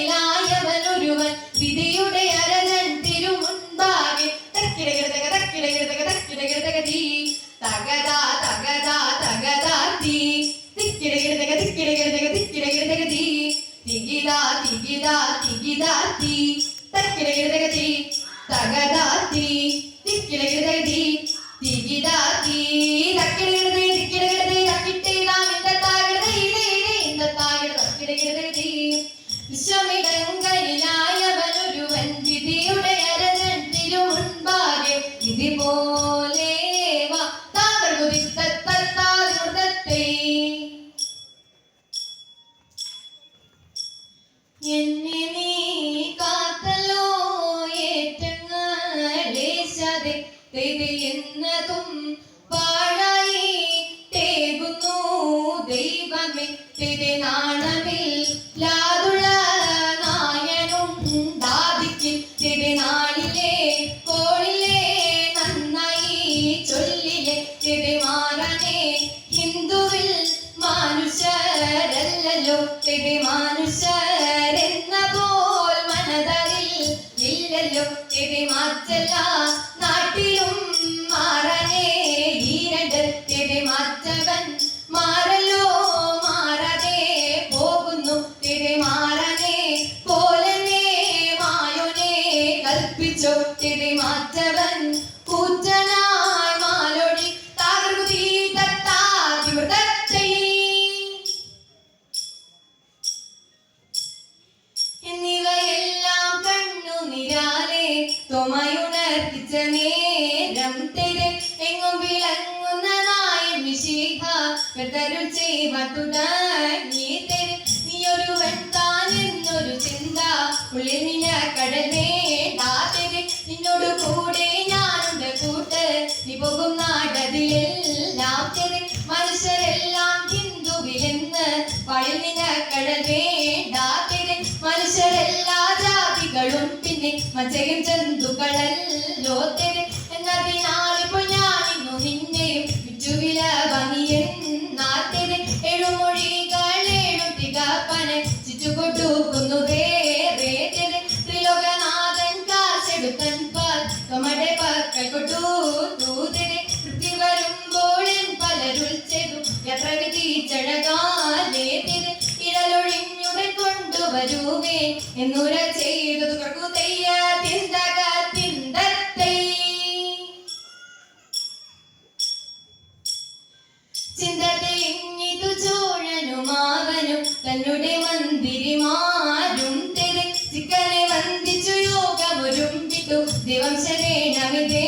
വിശ്വമിടങ്കയിലായവനൊരുവൻ വിധിയുടെ അരജൻ തിരുമുൻപാകെ തകതാ തകതാ തകതാ തീ തിക്കിടകിടതക തിക്കിടകിടതക തിക്കിടകിടതക തീ തികിടാ തികിടാ തികിടാ തീ തക്കിടകിടതക തീ തകതാ തീ തിക്കിടകിടതക തീ തികിടാ തീ തക്കിടകിടതക തിക്കിടകിടതക തക്കിട്ടേടാ വിശ്വമിടങ്കയിലായവനൊരുവൻ വിധിയുടെ അരജൻ തിരുമുൻപാകെ ഇതുപോലെ എന്നെ നീ കാത്തല്ലോ ഏറ്റങ്ങളേശാതെ തെരിയുന്നതും പാഴായി തേകുന്നു ദൈവമേ തിരുനാളമില്ലാതുള്ള നായനുണ്ടാദിക്കും തിരുനാളിലെ കോളിലെ നന്നായി ചൊല്ലിലെ തിരുമാറനെ ഹിന്ദുവിൽ മനുഷ്യരല്ലോ തിരുമാനുഷ്യരെന്ന പോൽ മനതറിൽ ഇല്ലല്ലോ തിരുമാറ്റല്ല നാട്ടിലും മാറനെ തെരെ എങ്ങും വിളങ്ങുന്നതായ മിശിഹ കർത്തരുൾ ചെയ്യുവാൻ തുടങ്ങി തെരെ നീയൊരുവൻ താൻ എന്നൊരു ചിന്ത ഉള്ളിൽ നിന്ന കടൽ വേണ്ട തെരെ നിന്നോട് കൂടെ ഞാനുണ്ട് കൂട്ട് നീ പോകും നാടതിലെല്ലാം തെരെ മനുഷ്യരെല്ലാം ഹിന്ദുവിലെന്ന് വഴി നിന്ന കടൽ വേണ്ട തെരെ മനുഷ്യരെല്ലാ ജാതികളും പിന്നെ മച്ചയും ജന്തുക്കളല്ലോ തെരെ എന്നതിനാൽ ഇപ്പോൾ ഞാൻ ഇന്നു നിന്നെയും വിറ്റുവില ഭംഗിയെന്നാതെരെ എഴുമൊഴികൾ ഏഴും തികപ്പന ചുറ്റുകൊടുക്കുന്നു വേറെ തെരെ ത്രിലോകനാഥൻ കാശെടുത്തൻ നമ്മുടെ പക്കൽ കൊട്ടു തെരെ തൃപ്തി വരുമ്പോൾ പലരുൾ ചെയ്തു യാത്ര വിധിച്ചഴകാലേ തെരെ ഇടലൊഴിഞ്ഞുടൻ കൊണ്ടുവരുവേ എന്നുര ചെയ്തതു കർക്കു തെയ്യ തിന്തക തിന്തത്തൈ ചിന്ത തെളിഞ്ഞിതു ചോഴനുമാവനും തന്നെ മന്ദിരിമാരും തെരെ ചിക്കനെ വന്ദിച്ചു യോഗമൊരുമ്പിട്ടു ദിവംശ വേണമിതേ